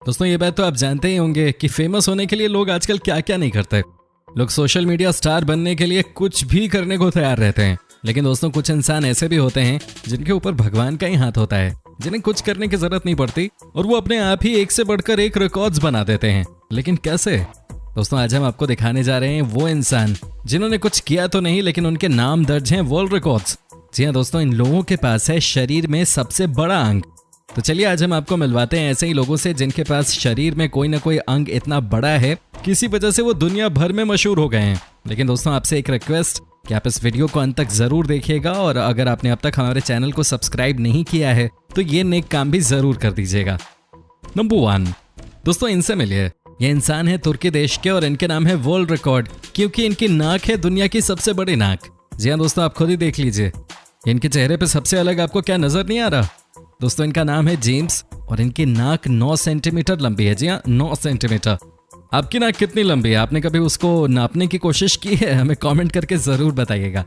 दोस्तों ये बात तो आप जानते ही होंगे कि फेमस होने के लिए लोग आजकल क्या क्या नहीं करते। लोग सोशल मीडिया स्टार बनने के लिए कुछ भी करने को तैयार रहते हैं। लेकिन दोस्तों कुछ इंसान ऐसे भी होते हैं जिनके ऊपर भगवान का ही हाथ होता है, जिन्हें कुछ करने की जरूरत नहीं पड़ती और वो अपने आप ही एक से बढ़कर एक रिकॉर्ड्स बना देते हैं। लेकिन कैसे? दोस्तों आज हम आपको दिखाने जा रहे हैं वो इंसान जिन्होंने कुछ किया तो नहीं, लेकिन उनके नाम दर्ज हैं वर्ल्ड रिकॉर्ड्स। जी हाँ दोस्तों, इन लोगों के पास है शरीर में सबसे बड़ा अंग। तो चलिए आज हम आपको मिलवाते हैं ऐसे ही लोगों से जिनके पास शरीर में कोई ना कोई अंग इतना बड़ा है, किसी वजह से वो दुनिया भर में मशहूर हो गए हैं। लेकिन दोस्तों आपसे एक रिक्वेस्ट कि आप इस वीडियो को अंत तक जरूर देखिएगा, और अगर आपने अब तक हमारे चैनल को सब्सक्राइब नहीं किया है तो ये नेक काम भी जरूर कर दीजिएगा। नंबर 1 दोस्तों, इनसे मिलिए। ये इंसान है तुर्की देश के और इनके नाम है वर्ल्ड रिकॉर्ड, क्योंकि इनकी नाक है दुनिया की सबसे बड़ी नाक। जी हाँ दोस्तों, आप खुद ही देख लीजिए इनके चेहरे पे सबसे अलग आपको क्या नजर नहीं आ रहा। दोस्तों इनका नाम है जेम्स और इनकी नाक 9 सेंटीमीटर लंबी है। जी हाँ, 9 सेंटीमीटर। आपकी नाक कितनी लंबी है? आपने कभी उसको नापने की कोशिश की है? हमें कमेंट करके जरूर बताइएगा।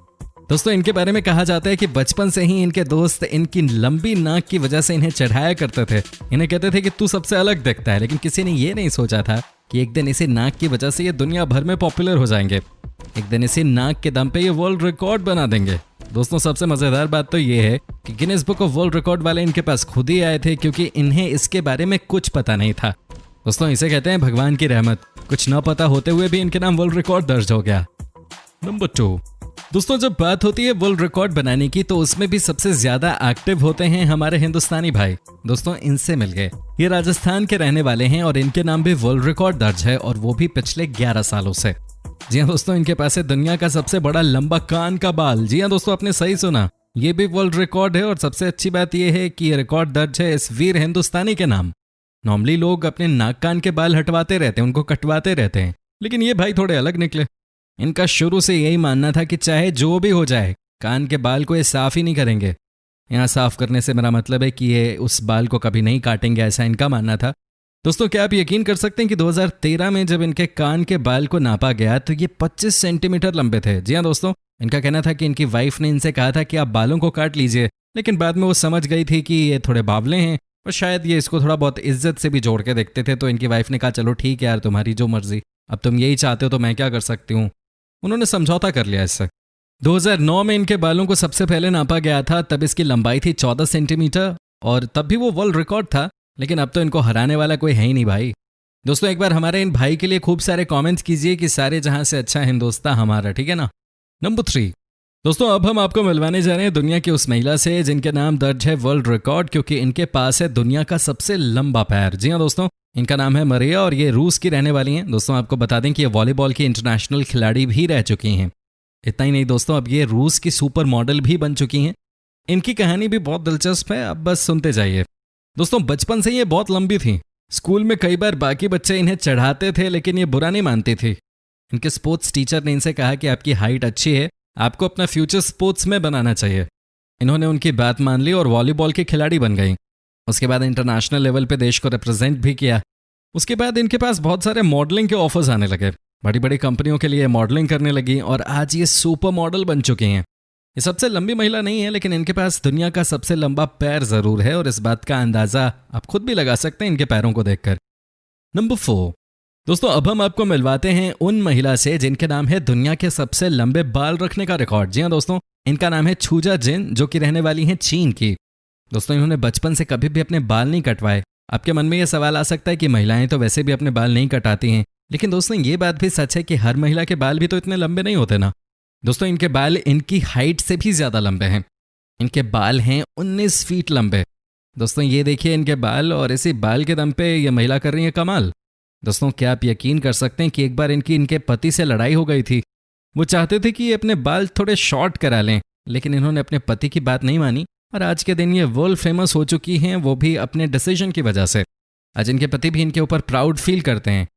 दोस्तों इनके बारे में कहा जाता है कि बचपन से ही इनके दोस्त इनकी लंबी नाक की वजह से इन्हें चढ़ाया करते थे। इन्हें कहते थे कि तू सबसे अलग दिखता है, लेकिन किसी ने ये नहीं सोचा था कि एक दिन इसी नाक की वजह से ये दुनिया भर में पॉपुलर हो जाएंगे। एक दिन इसी नाक के दम पे ये वर्ल्ड रिकॉर्ड बना देंगे। दोस्तों सबसे मजेदार बात तो ये है कि Guinness book of world record वाले इनके पास खुद ही आए थे, क्योंकि इन्हें इसके बारे में कुछ पता नहीं था। दोस्तों इसे कहते हैं भगवान की रहमत। कुछ न पता होते हुए भी इनके नाम वर्ल्ड रिकॉर्ड दर्ज हो गया। नंबर 2 दोस्तों, जब बात होती है वर्ल्ड रिकॉर्ड बनाने की तो उसमें भी सबसे ज्यादा एक्टिव होते हैं हमारे हिंदुस्तानी भाई। दोस्तों इनसे मिल गए। ये राजस्थान के रहने वाले हैं और इनके नाम भी वर्ल्ड रिकॉर्ड दर्ज है, और वो भी पिछले 11 सालों से। जी हाँ दोस्तों, इनके पास है दुनिया का सबसे बड़ा लंबा कान का बाल। जी हाँ दोस्तों, आपने सही सुना, ये भी वर्ल्ड रिकॉर्ड है। और सबसे अच्छी बात यह है कि ये रिकॉर्ड दर्ज है इस वीर हिंदुस्तानी के नाम। नॉर्मली लोग अपने नाक कान के बाल हटवाते रहते हैं, उनको कटवाते रहते हैं, लेकिन ये भाई थोड़े अलग निकले। इनका शुरू से यही मानना था कि चाहे जो भी हो जाए कान के बाल को ये साफ ही नहीं करेंगे। यहाँ साफ करने से मेरा मतलब है कि ये उस बाल को कभी नहीं काटेंगे, ऐसा इनका मानना था। दोस्तों क्या आप यकीन कर सकते हैं कि 2013 में जब इनके कान के बाल को नापा गया तो ये 25 सेंटीमीटर लंबे थे। जी हाँ दोस्तों, इनका कहना था कि इनकी वाइफ ने इनसे कहा था कि आप बालों को काट लीजिए, लेकिन बाद में वो समझ गई थी कि ये थोड़े बावले हैं और शायद ये इसको थोड़ा बहुत इज्जत से भी जोड़ के देखते थे। तो इनकी वाइफ ने कहा चलो ठीक है यार, तुम्हारी जो मर्जी, अब तुम यही चाहते हो तो मैं क्या कर सकती हूँ। उन्होंने समझौता कर लिया इससे। 2009 में इनके बालों को सबसे पहले नापा गया था, तब इसकी लंबाई थी 14 सेंटीमीटर और तब भी वो वर्ल्ड रिकॉर्ड था। लेकिन अब तो इनको हराने वाला कोई है ही नहीं भाई। दोस्तों एक बार हमारे इन भाई के लिए खूब सारे कमेंट्स कीजिए कि सारे जहां से अच्छा हिंदुस्तान हमारा, ठीक है ना। नंबर 3 दोस्तों, अब हम आपको मिलवाने जा रहे हैं दुनिया की उस महिला से जिनके नाम दर्ज है वर्ल्ड रिकॉर्ड, क्योंकि इनके पास है दुनिया का सबसे लंबा पैर। जी हाँ दोस्तों, इनका नाम है मरिया और ये रूस की रहने वाली हैं। दोस्तों आपको बता दें कि ये वॉलीबॉल की इंटरनेशनल खिलाड़ी भी रह चुकी हैं। इतना ही नहीं दोस्तों, अब ये रूस की सुपर मॉडल भी बन चुकी हैं। इनकी कहानी भी बहुत दिलचस्प है, अब बस सुनते जाइए। दोस्तों बचपन से ये बहुत लंबी थी। स्कूल में कई बार बाकी बच्चे इन्हें चढ़ाते थे, लेकिन ये बुरा नहीं मानती थी। इनके स्पोर्ट्स टीचर ने इनसे कहा कि आपकी हाइट अच्छी है, आपको अपना फ्यूचर स्पोर्ट्स में बनाना चाहिए। इन्होंने उनकी बात मान ली और वॉलीबॉल की खिलाड़ी बन गई। उसके बाद इंटरनेशनल लेवल पे देश को रिप्रेजेंट भी किया। उसके बाद इनके पास बहुत सारे मॉडलिंग के ऑफर्स आने लगे। बड़ी बड़ी कंपनियों के लिए मॉडलिंग करने लगी और आज ये सुपर मॉडल बन चुकी हैं। ये सबसे लंबी महिला नहीं है, लेकिन इनके पास दुनिया का सबसे लंबा पैर जरूर है, और इस बात का अंदाजा आप खुद भी लगा सकते हैं इनके पैरों को देखकर। नंबर 4 दोस्तों, अब हम आपको मिलवाते हैं उन महिला से जिनके नाम है दुनिया के सबसे लंबे बाल रखने का रिकॉर्ड। जी हाँ दोस्तों, इनका नाम है छूजा जिन, जो कि रहने वाली हैं चीन की। दोस्तों इन्होंने बचपन से कभी भी अपने बाल नहीं कटवाए। आपके मन में यह सवाल आ सकता है कि महिलाएं तो वैसे भी अपने बाल नहीं कटाती हैं, लेकिन दोस्तों ये बात भी सच है कि हर महिला के बाल भी तो इतने लंबे नहीं होते ना। दोस्तों इनके बाल इनकी हाइट से भी ज्यादा लंबे हैं। इनके बाल हैं 19 फीट लंबे। दोस्तों ये देखिए इनके बाल, और इसी बाल के दम पे ये महिला कर रही है कमाल। दोस्तों क्या आप यकीन कर सकते हैं कि एक बार इनके पति से लड़ाई हो गई थी। वो चाहते थे कि ये अपने बाल थोड़े शॉर्ट करा लें, लेकिन इन्होंने अपने पति की बात नहीं मानी और आज के दिन ये वर्ल्ड फेमस हो चुकी हैं, वो भी अपने डिसीजन की वजह से। आज इनके पति भी इनके ऊपर प्राउड फील करते हैं।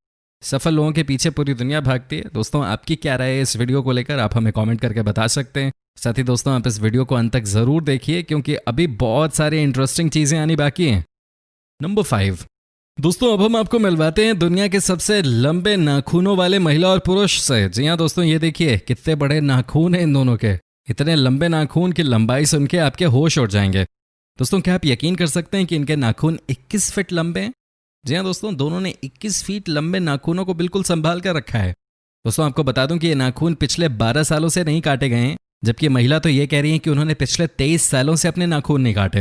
सफल लोगों के पीछे पूरी दुनिया भागती है। दोस्तों आपकी क्या राय है इस वीडियो को लेकर, आप हमें कमेंट करके बता सकते हैं। साथ ही दोस्तों आप इस वीडियो को अंत तक जरूर देखिए, क्योंकि अभी बहुत सारी इंटरेस्टिंग चीजें आनी बाकी हैं। नंबर 5 दोस्तों, अब हम आपको मिलवाते हैं दुनिया के सबसे लंबे नाखूनों वाले महिला और पुरुष से। जी हाँ दोस्तों, ये देखिए कितने बड़े नाखून हैं इन दोनों के। इतने लंबे नाखून की लंबाई सुन के आपके होश उड़ जाएंगे। दोस्तों क्या आप यकीन कर सकते हैं कि इनके नाखून 21 फीट लंबे हैं? जी हाँ दोस्तों, दोनों ने 21 फीट लंबे नाखूनों को बिल्कुल संभाल कर रखा है। दोस्तों आपको बता दूं कि ये नाखून पिछले 12 सालों से नहीं काटे गए हैं, जबकि महिला तो ये कह रही है कि उन्होंने पिछले 23 सालों से अपने नाखून नहीं काटे।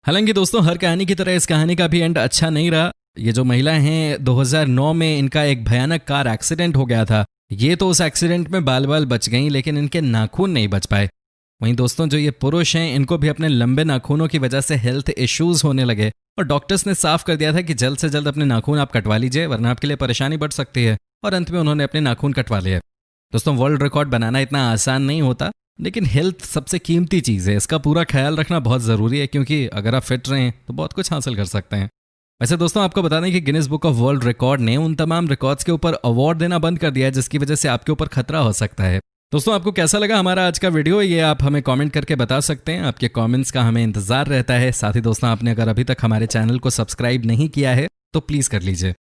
हालांकि दोस्तों हर कहानी की तरह इस कहानी का भी एंड अच्छा नहीं रहा। ये जो महिला हैं 2009 में इनका एक भयानक कार एक्सीडेंट हो गया था। ये तो उस एक्सीडेंट में बाल बाल बच गई, लेकिन इनके नाखून नहीं बच पाए। वहीं दोस्तों जो ये पुरुष हैं इनको भी अपने लंबे नाखूनों की वजह से हेल्थ इश्यूज होने लगे और डॉक्टर्स ने साफ कर दिया था कि जल्द से जल्द अपने नाखून आप कटवा लीजिए, वरना आपके लिए परेशानी बढ़ सकती है। और अंत में उन्होंने अपने नाखून कटवा लिए। दोस्तों वर्ल्ड रिकॉर्ड बनाना इतना आसान नहीं होता, लेकिन हेल्थ सबसे कीमती चीज़ है, इसका पूरा ख्याल रखना बहुत ज़रूरी है, क्योंकि अगर आप फिट रहें तो बहुत कुछ हासिल कर सकते हैं। वैसे दोस्तों आपको बता दें कि Guinness book of world record ने उन तमाम रिकॉर्ड्स के ऊपर अवार्ड देना बंद कर दिया है, जिसकी वजह से आपके ऊपर खतरा हो सकता है। दोस्तों आपको कैसा लगा हमारा आज का वीडियो, ये आप हमें कमेंट करके बता सकते हैं। आपके कमेंट्स का हमें इंतजार रहता है। साथ ही दोस्तों आपने अगर अभी तक हमारे चैनल को सब्सक्राइब नहीं किया है तो प्लीज़ कर लीजिए।